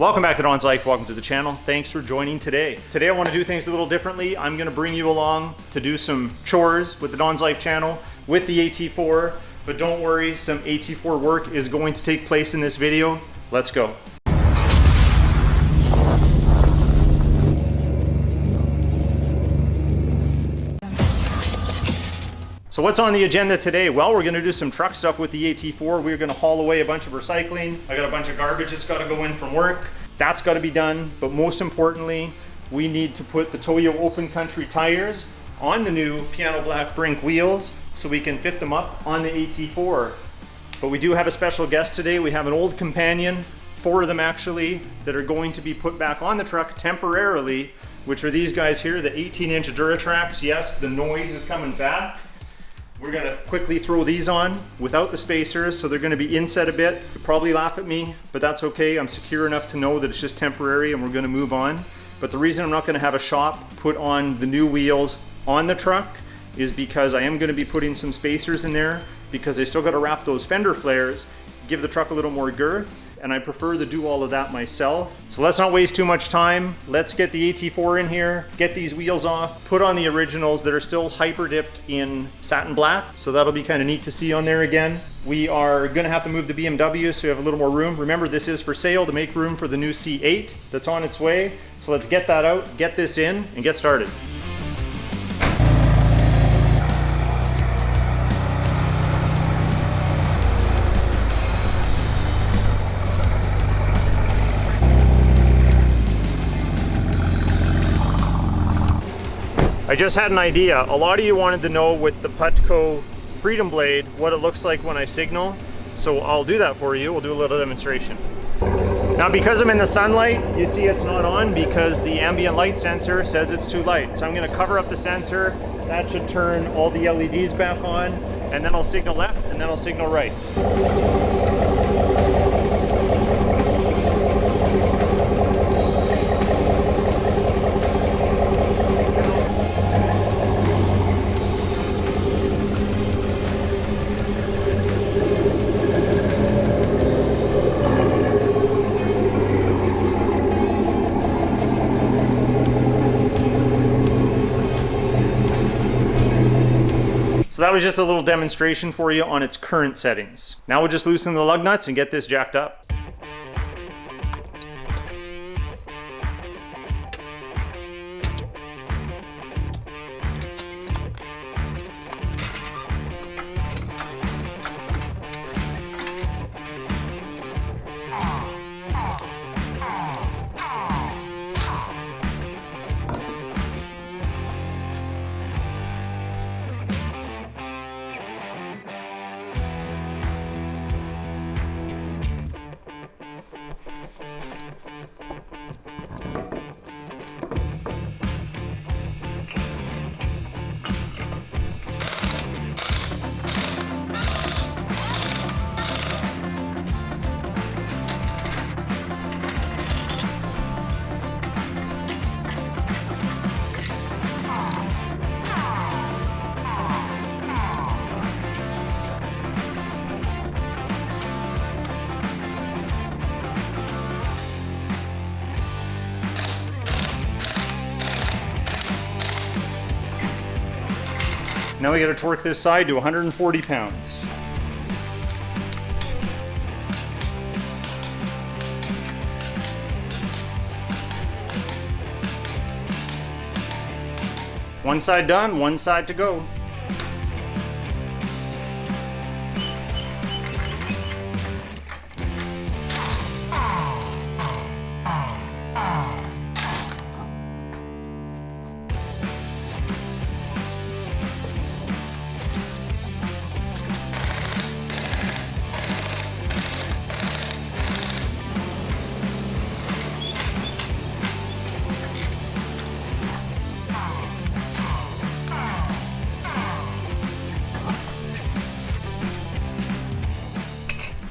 Welcome back to Don's Life, welcome to the channel. Thanks for joining today. Today I want to do things a little differently. I'm going to bring you along to do some chores with the Don's Life channel with the AT4, but don't worry, some AT4 work is going to take place in this video. Let's go. So what's on the agenda today? Well, we're gonna do some truck stuff with the AT4. We're gonna haul away a bunch of recycling. I got a bunch of garbage that's gotta go in from work. That's gotta be done. But most importantly, we need to put the Toyo Open Country tires on the new piano black Brink wheels so we can fit them up on the AT4. But we do have a special guest today. We have an old companion, 4 of them actually, that are going to be put back on the truck temporarily, which are these guys here, the 18-inch Duratrax. Yes, the noise is coming back. We're gonna quickly throw these on without the spacers, so they're gonna be inset a bit. You'll probably laugh at me, but that's okay. I'm secure enough to know that it's just temporary and we're gonna move on. But the reason I'm not gonna have a shop put on the new wheels on the truck is because I am gonna be putting some spacers in there because I still gotta wrap those fender flares, give the truck a little more girth, and I prefer to do all of that myself. So let's not waste too much time. Let's get the AT4 in here, get these wheels off, put on the originals that are still hyper dipped in satin black. So that'll be kind of neat to see on there again. We are gonna have to move the BMW so we have a little more room. Remember, this is for sale to make room for the new C8 that's on its way. So let's get that out, get this in, and get started. I just had an idea. A lot of you wanted to know with the Putco Freedom Blade what it looks like when I signal. So I'll do that for you. We'll do a little demonstration. Now because I'm in the sunlight, you see it's not on because the ambient light sensor says it's too light. So I'm gonna cover up the sensor. That should turn all the LEDs back on, and then I'll signal left and then I'll signal right. So that was just a little demonstration for you on its current settings. Now we'll just loosen the lug nuts and get this jacked up. Now we got to torque this side to 140 pounds. One side done, one side to go.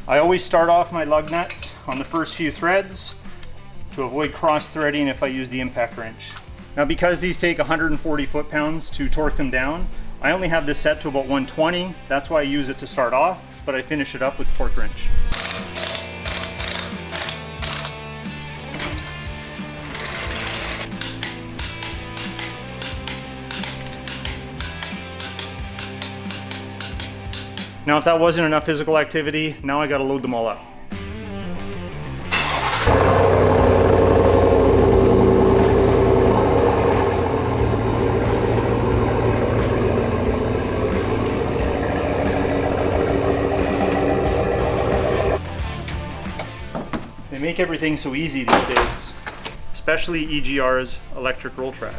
I always start off my lug nuts on the first few threads to avoid cross threading if I use the impact wrench. Now because these take 140 foot-pounds to torque them down, I only have this set to about 120. That's why I use it to start off, but I finish it up with the torque wrench. Now if that wasn't enough physical activity, now I gotta load them all up. They make everything so easy these days, especially EGR's electric roll track.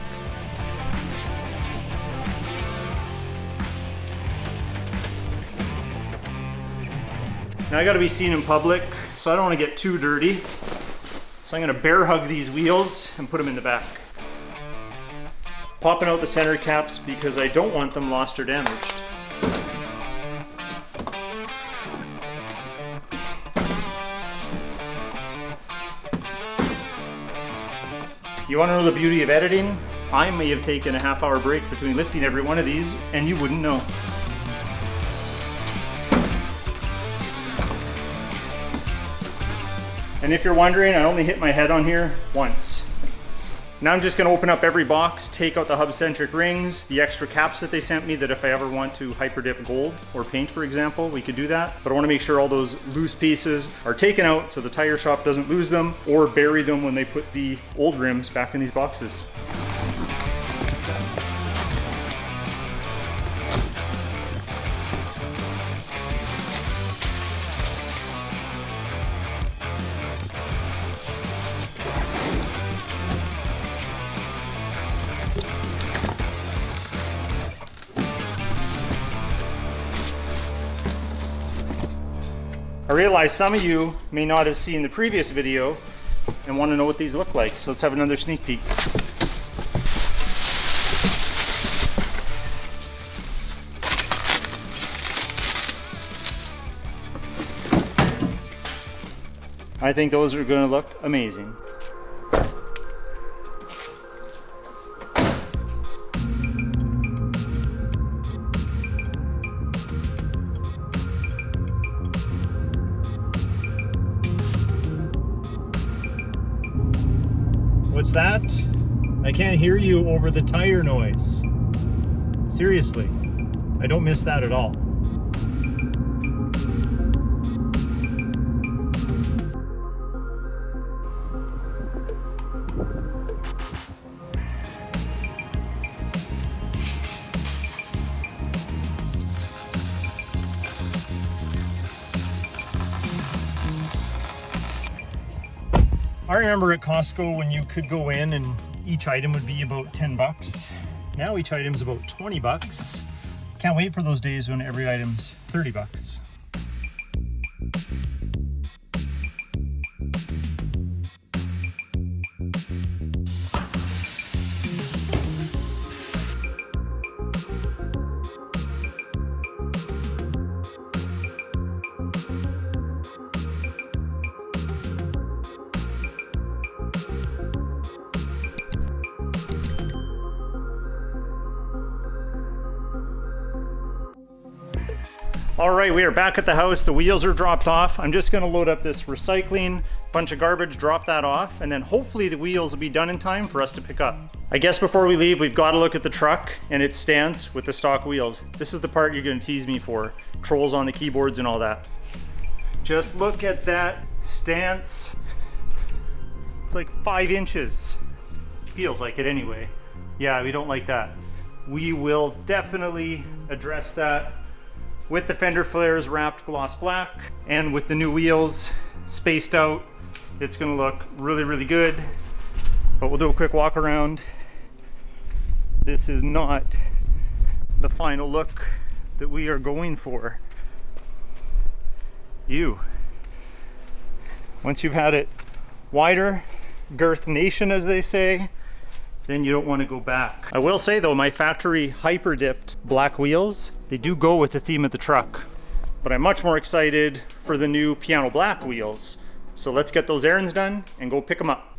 Now I gotta be seen in public, so I don't wanna get too dirty. So I'm gonna bear hug these wheels and put them in the back. Popping out the center caps because I don't want them lost or damaged. You wanna know the beauty of editing? I may have taken a half-hour break between lifting every one of these and you wouldn't know. And if you're wondering, I only hit my head on here once. Now I'm just gonna open up every box, take out the hub-centric rings, the extra caps that they sent me that if I ever want to hyper-dip gold or paint, for example, we could do that. But I wanna make sure all those loose pieces are taken out so the tire shop doesn't lose them or bury them when they put the old rims back in these boxes. I realize some of you may not have seen the previous video and want to know what these look like, so let's have another sneak peek. I think those are going to look amazing. What's that? I can't hear you over the tire noise. Seriously, I don't miss that at all. I remember at Costco when you could go in and each item would be about 10 bucks. Now each item's about 20 bucks. Can't wait for those days when every item's 30 bucks. All right, we are back at the house. The wheels are dropped off. I'm just gonna load up this recycling, bunch of garbage, drop that off, and then hopefully the wheels will be done in time for us to pick up. I guess before we leave, we've got to look at the truck and its stance with the stock wheels. This is the part you're gonna tease me for. Trolls on the keyboards and all that. Just look at that stance. It's like 5 inches. Feels like it anyway. Yeah, we don't like that. We will definitely address that with the fender flares wrapped gloss black and with the new wheels spaced out. It's gonna look really, really good, but we'll do a quick walk around. This is not the final look that we are going for. Once you've had it wider, girth nation as they say, then you don't want to go back. I will say though, my factory hyper dipped black wheels, they do go with the theme of the truck, but I'm much more excited for the new piano black wheels. So let's get those errands done and go pick them up.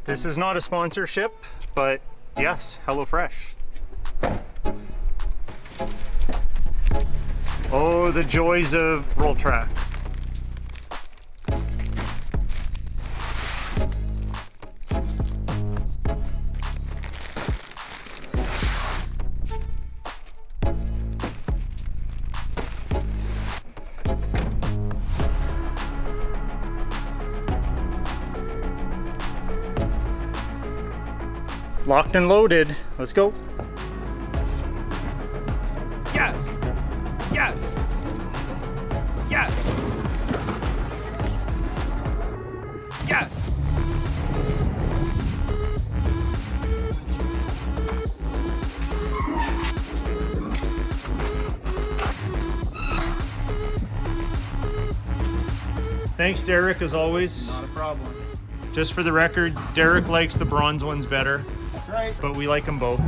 This is not a sponsorship, but yes, HelloFresh. Oh, the joys of roll track. Locked and loaded. Let's go. Yes! Yes! Yes! Yes! Thanks, Derek, as always. Not a problem. Just for the record, Derek likes the bronze ones better, That's right. but we like them both.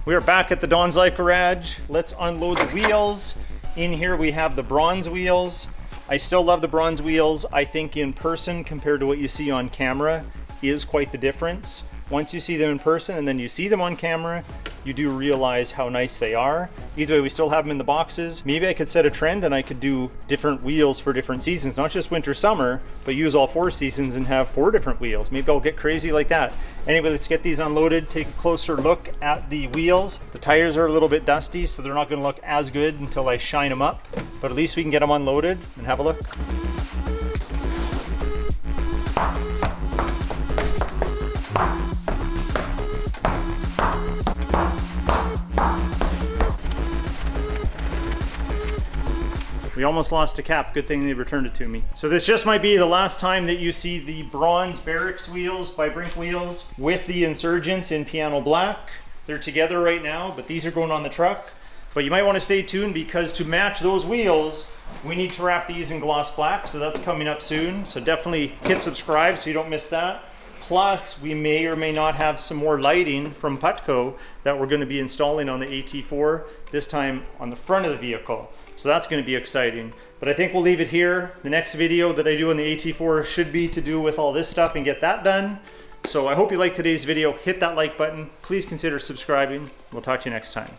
We are back at the Don's Life Garage. Let's unload the wheels. In here we have the bronze wheels. I still love the bronze wheels. I think in person compared to what you see on camera is quite the difference. Once you see them in person and then you see them on camera, you do realize how nice they are. Either way, we still have them in the boxes. Maybe I could set a trend and I could do different wheels for different seasons, not just winter, summer, but use all 4 seasons and have 4 different wheels. Maybe I'll get crazy like that. Anyway, let's get these unloaded, take a closer look at the wheels. The tires are a little bit dusty, so they're not gonna look as good until I shine them up, but at least we can get them unloaded and have a look. We almost lost a cap, good thing they returned it to me. So this just might be the last time that you see the bronze Barracks wheels by Brink Wheels with the Insurgents in piano black. They're together right now, but these are going on the truck. But you might want to stay tuned because to match those wheels, we need to wrap these in gloss black, so that's coming up soon. So definitely hit subscribe so you don't miss that. Plus, we may or may not have some more lighting from Putco that we're going to be installing on the AT4, this time on the front of the vehicle. So that's going to be exciting. But I think we'll leave it here. The next video that I do on the AT4 should be to do with all this stuff and get that done. So I hope you liked today's video. Hit that like button. Please consider subscribing. We'll talk to you next time.